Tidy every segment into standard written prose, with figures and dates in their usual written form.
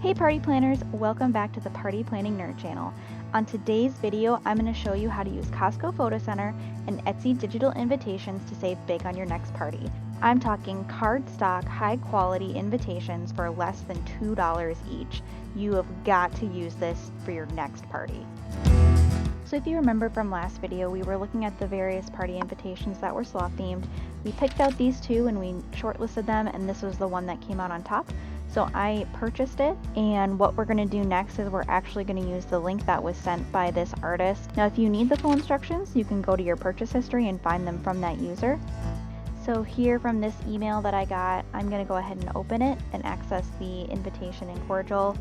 Hey party planners, welcome back to the Party Planning Nerd channel. On today's video, I'm going to show you how to use Costco Photo Center and Etsy digital invitations to save big on your next party. I'm talking cardstock, high quality invitations for less than $2 each. You have got to use this for your next party. So if you remember from last video, we were looking at the various party invitations that were sloth themed. We picked out these two and we shortlisted them, and this was the one that came out on top. So I purchased it, and what we're going to do next is we're actually going to use the link that was sent by this artist. Now if you need the full instructions, you can go to your purchase history and find them from that user. So here from this email that I got, I'm going to go ahead and open it and access the invitation in Corjl.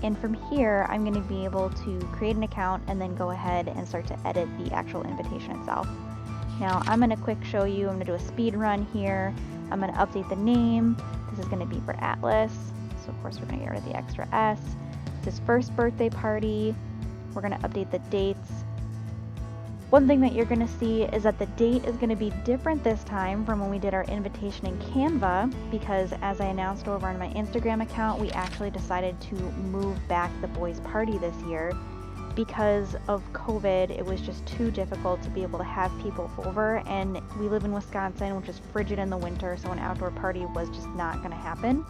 And from here, I'm going to be able to create an account and then go ahead and start to edit the actual invitation itself. Now I'm going to quick show you, I'm going to do a speed run here. I'm going to update the name. This is going to be for Atlas. So of course we're going to get rid of the extra S. His first birthday party. We're going to update the dates. One thing that you're going to see is that the date is going to be different this time from when we did our invitation in Canva, because as I announced over on my Instagram account, we actually decided to move back the boys' party this year. Because of COVID, it was just too difficult to be able to have people over, and we live in Wisconsin, which is frigid in the winter, so an outdoor party was just not going to happen.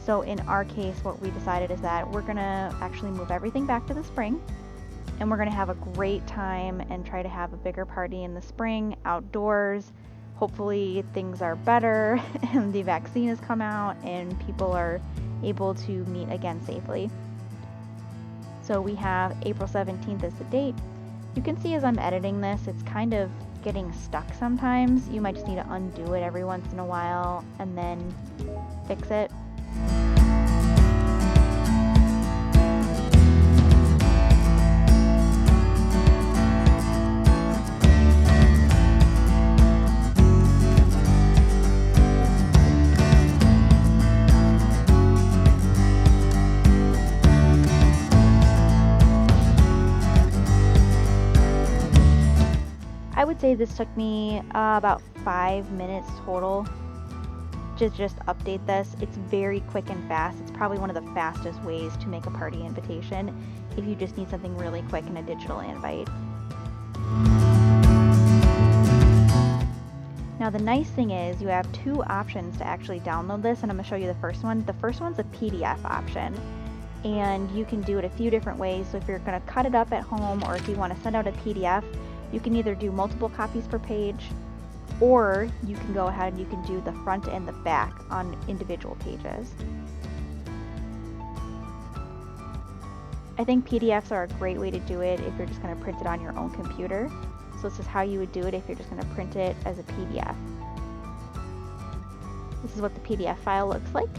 So in our case, what we decided is that we're going to actually move everything back to the spring, and we're going to have a great time and try to have a bigger party in the spring, outdoors. Hopefully things are better and the vaccine has come out and people are able to meet again safely. So we have April 17th as the date. You can see as I'm editing this, it's kind of getting stuck sometimes. You might just need to undo it every once in a while and then fix it. I would say this took me about 5 minutes total to just update this. It's very quick and fast. It's probably one of the fastest ways to make a party invitation if you just need something really quick in a digital invite. Now the nice thing is you have two options to actually download this, and I'm going to show you the first one. The first one's a PDF option, and you can do it a few different ways. So if you're going to cut it up at home, or if you want to send out a PDF, you can either do multiple copies per page, or you can go ahead and you can do the front and the back on individual pages. I think PDFs are a great way to do it if you're just going to print it on your own computer. So this is how you would do it if you're just going to print it as a PDF. This is what the PDF file looks like.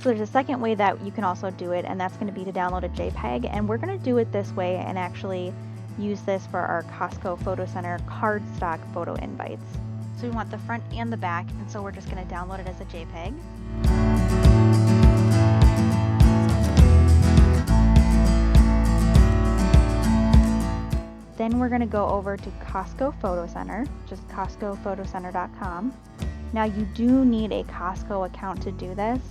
So there's a second way that you can also do it, and that's going to be to download a JPEG, and we're going to do it this way and actually use this for our Costco Photo Center Cardstock Photo Invites. So we want the front and the back, and so we're just going to download it as a JPEG. Then we're going to go over to Costco Photo Center, just costcophotocenter.com. Now you do need a Costco account to do this.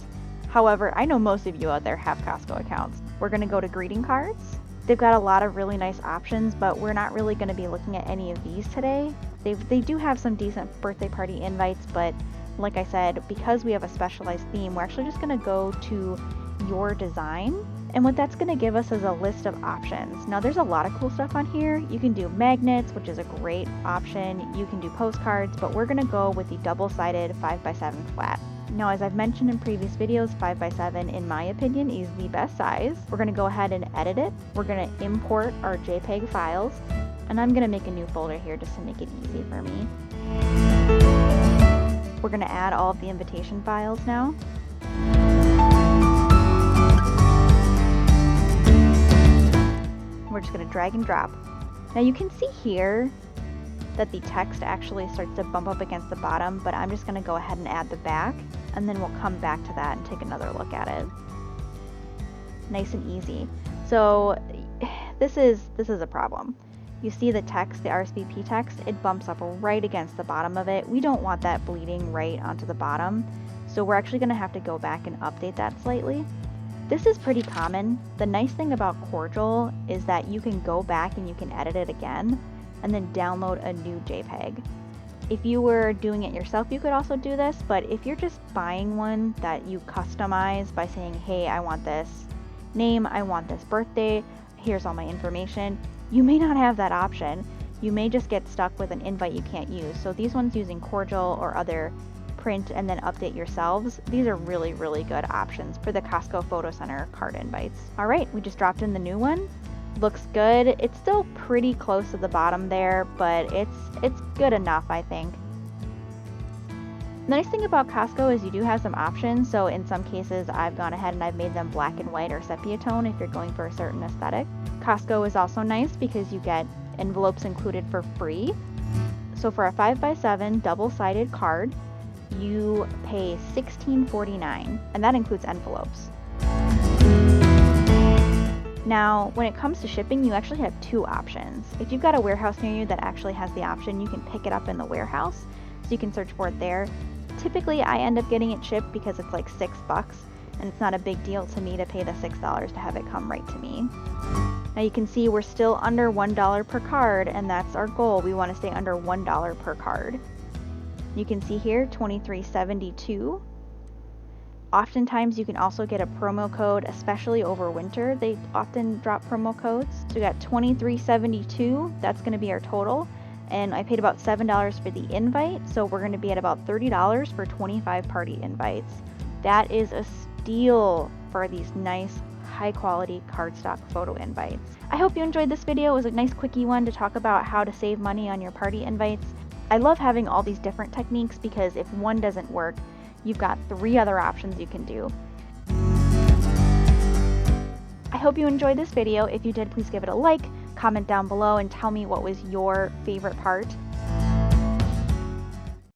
However, I know most of you out there have Costco accounts. We're going to go to greeting cards. They've got a lot of really nice options, but we're not really going to be looking at any of these today. They do have some decent birthday party invites, but like I said, because we have a specialized theme, we're actually just going to go to your design. And what that's going to give us is a list of options. Now there's a lot of cool stuff on here. You can do magnets, which is a great option. You can do postcards, but we're going to go with the double-sided 5x7 flat. Now, as I've mentioned in previous videos, 5x7, in my opinion, is the best size. We're going to go ahead and edit it. We're going to import our JPEG files, and I'm going to make a new folder here just to make it easy for me. We're going to add all of the invitation files now. We're just going to drag and drop. Now you can see here that the text actually starts to bump up against the bottom, but I'm just going to go ahead and add the back, and then we'll come back to that and take another look at it. Nice and easy. So this is a problem. you see the text, the RSVP text, it bumps up right against the bottom of it. We don't want that bleeding right onto the bottom, so we're actually going to have to go back and update that slightly. This is pretty common. The nice thing about Corjl is that you can go back and you can edit it again and then download a new JPEG. If you were doing it yourself, you could also do this, but if you're just buying one that you customize by saying, hey, I want this name, I want this birthday, here's all my information, you may not have that option. You may just get stuck with an invite you can't use. So these ones using Corjl or other print and then update yourselves, these are really, really good options for the Costco Photo Center card invites. All right, we just dropped in the new one. Looks good. It's still pretty close to the bottom there, but it's good enough, I think. The nice thing about Costco is you do have some options. So in some cases, I've gone ahead and I've made them black and white or sepia tone if you're going for a certain aesthetic. Costco is also nice because you get envelopes included for free. So for a 5x7 double-sided card, you pay $16.49, and that includes envelopes. Now, when it comes to shipping, you actually have two options. If you've got a warehouse near you that actually has the option, you can pick it up in the warehouse, so you can search for it there. Typically, I end up getting it shipped because it's like $6, and it's not a big deal to me to pay the $6 to have it come right to me. Now you can see we're still under $1 per card, and that's our goal. We want to stay under $1 per card. You can see here $23.72. Oftentimes you can also get a promo code, especially over winter. They often drop promo codes. So we got $23.72. That's going to be our total. And I paid about $7 for the invite, so we're going to be at about $30 for 25 party invites. That is a steal for these nice, high-quality cardstock photo invites. I hope you enjoyed this video. It was a nice quickie one to talk about how to save money on your party invites. I love having all these different techniques because if one doesn't work, you've got 3 other options you can do. I hope you enjoyed this video. If you did, please give it a like, comment down below, and tell me what was your favorite part.